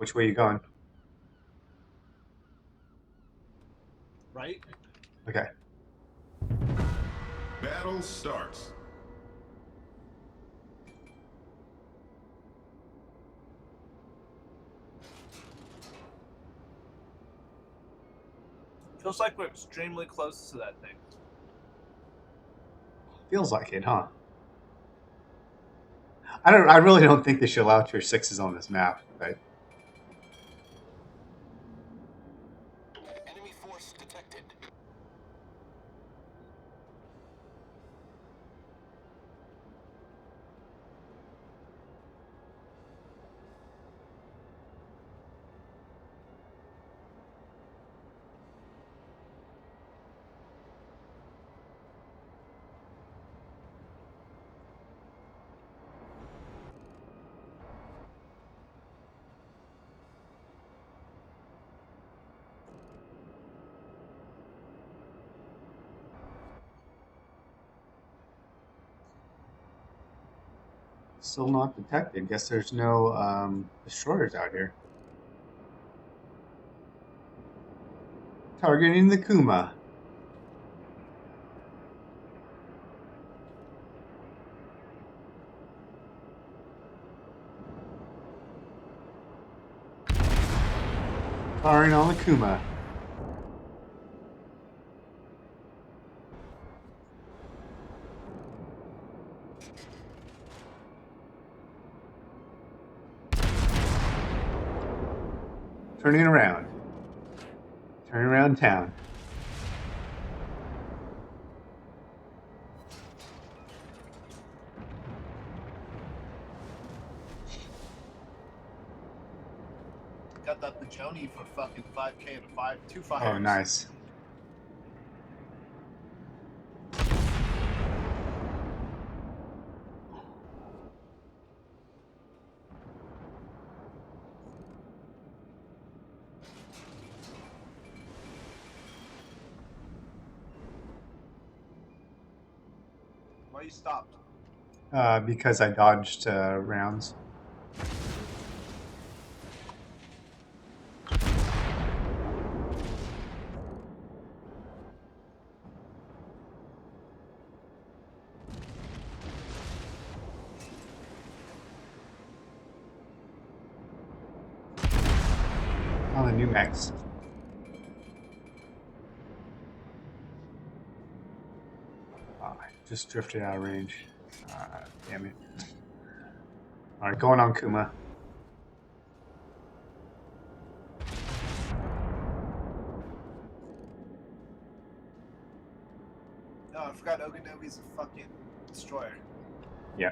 Which way you going? Right? Okay. Battle starts. Feels like we're extremely close to that thing. Feels like it, huh? I really don't think they should allow tier 6s on this map, but Enemy force detected. still not detected. Guess there's no destroyers out here. Targeting the Kuma. Firing on the Kuma. Turning around. Turning around town. Got that Bajoni for fucking 5k and 2 fires. Oh, nice. Why you stopped? Because I dodged rounds. On the new mechs. Just drifted out of range. Damn it. Alright, going on Kuma. No, I forgot Oganovi's a fucking destroyer. Yeah.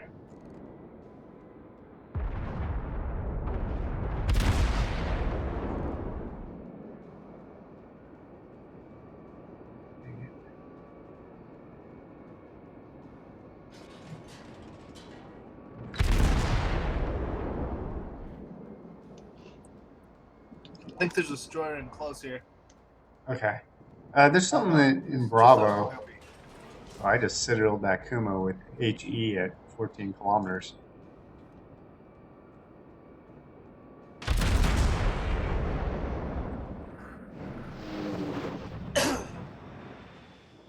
I think there's a destroyer in close here. Okay. There's something in Bravo. Oh, I just citadeled that Kuma with HE at 14 kilometers.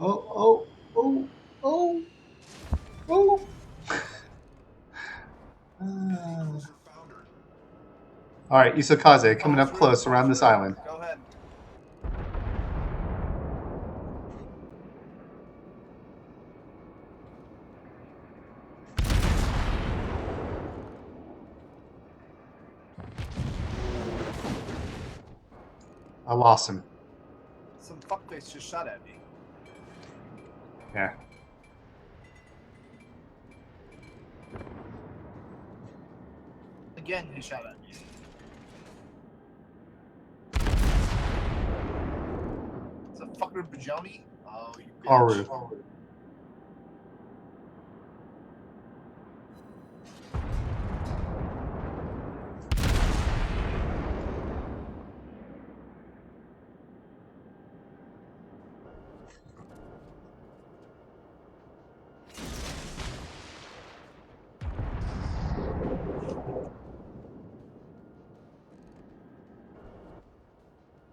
Oh, oh, oh, oh, oh. All right, Isakaze coming up close around this island. Go ahead. I lost him. Some fuckface just shot at me. Yeah. Again, he shot at me. It's a fucker Bajoni? Oh, you bitch. Aru.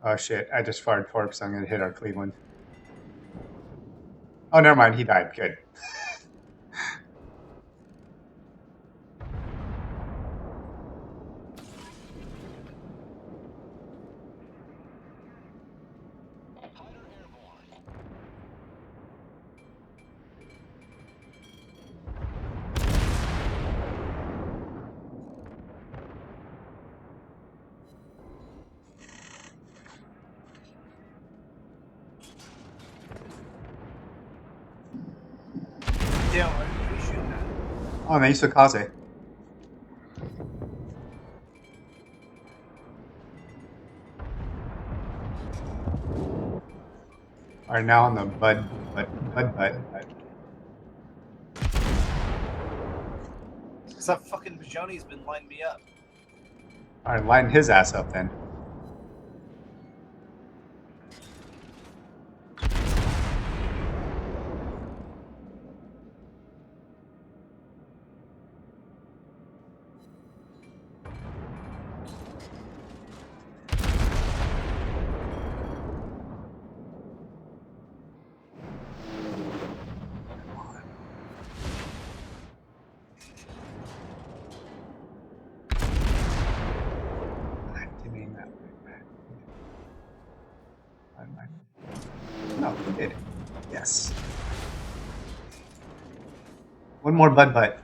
Oh shit, I just fired torps. I'm gonna hit our Cleveland. Oh, never mind, he died. Good. Yeah, what are you shooting at? Oh, nice Kaze. Are now on the bud. Because that fucking Bajoni's been lining me up. All right, line his ass up then. I didn't mean that. No, he did. Yes. One more bud.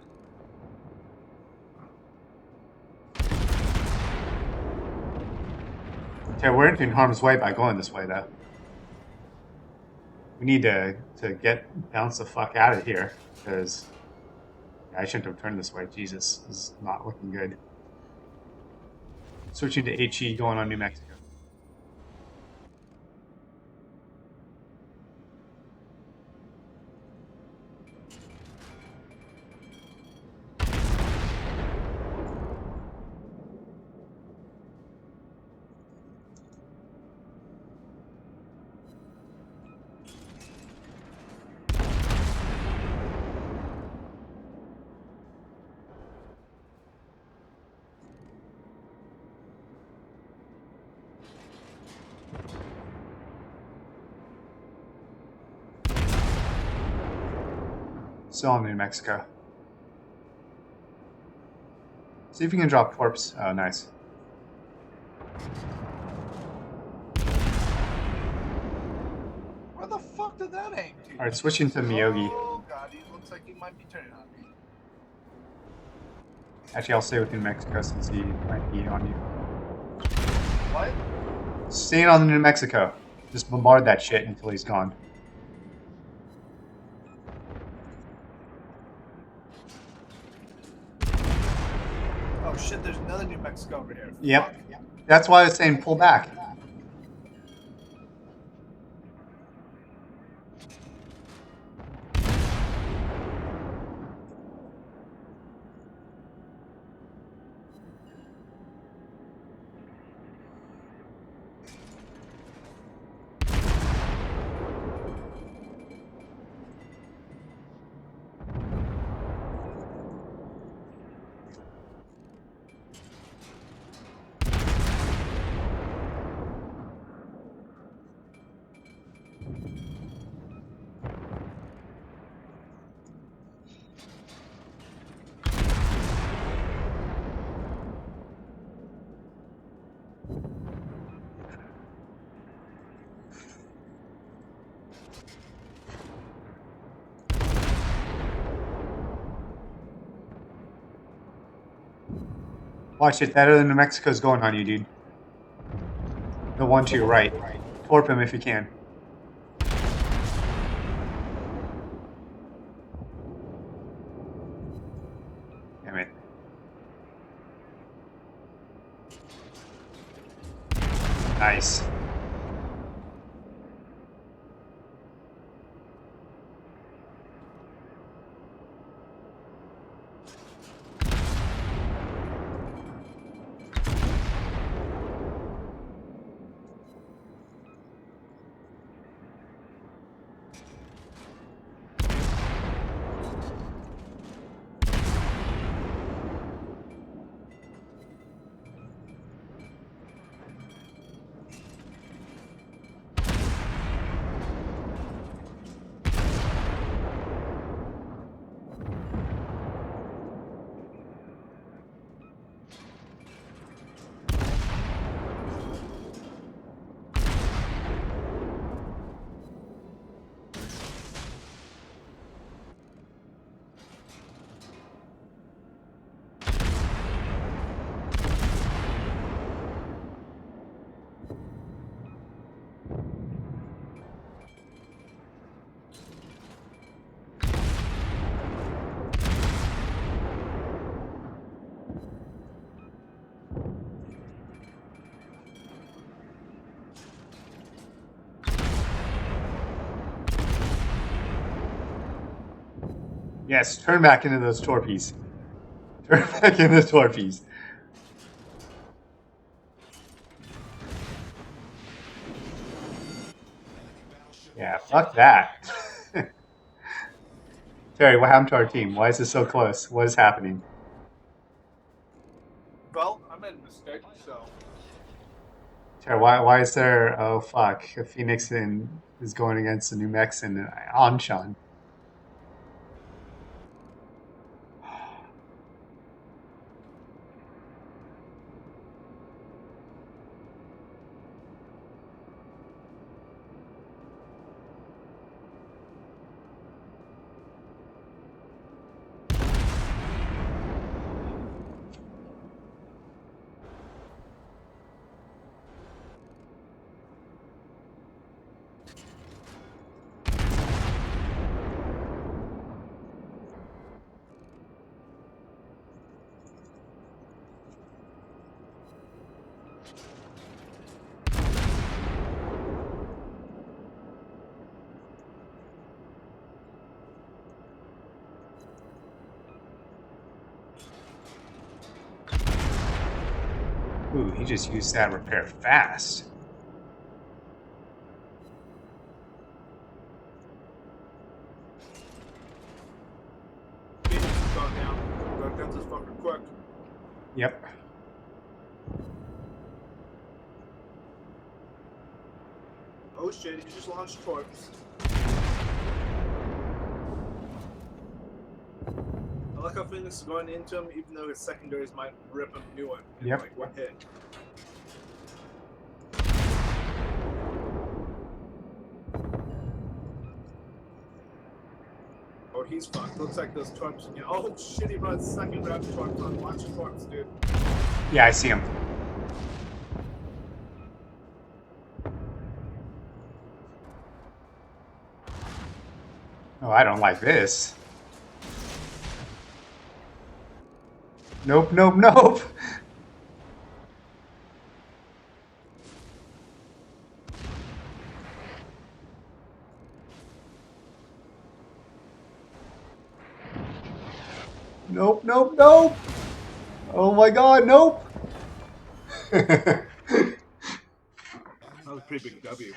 Okay, we're in harm's way by going this way, though. We need to bounce the fuck out of here, because I shouldn't have turned this way. Jesus, this is not looking good. Switching to HE, going on New Mexico. Still in New Mexico. See if you can drop torps. Oh, nice. Where the fuck did that aim to? Alright, switching to Miyogi. Oh god, he looks like he might be turning on me. Actually, I'll stay with New Mexico since he might be on you. What? Staying on the New Mexico. Just bombard that shit until he's gone. Oh shit, there's another New Mexico over here. Yep. Fuck. That's why I was saying pull back. Watch it, that other New Mexico's going on you, dude. The one to your right. Torp him if you can. Damn it. Nice. Yes, turn back into those torpedoes. Turn back into torpedoes. Yeah, fuck that. Terry, what happened to our team? Why is it so close? What is happening? Well, I made a mistake, so. Terry, why is there, oh fuck, a Phoenix is going against a New Mexican Anshan? Ooh, he just used that repair fast. Phoenix is gone down. Gotta get this fucker quick. Yep. Oh shit, he just launched torps. I like how Phoenix is going into him, even though his secondaries might rip him new one. Yep. Like one hit. Oh, he's fucked. Looks like those torps. Yeah. Oh shit, he runs second round torps on. Watch the torps, dude. Yeah, I see him. Oh, I don't like this. Nope, nope, nope. Nope, nope, nope. Oh my god, nope. That was a pretty big W.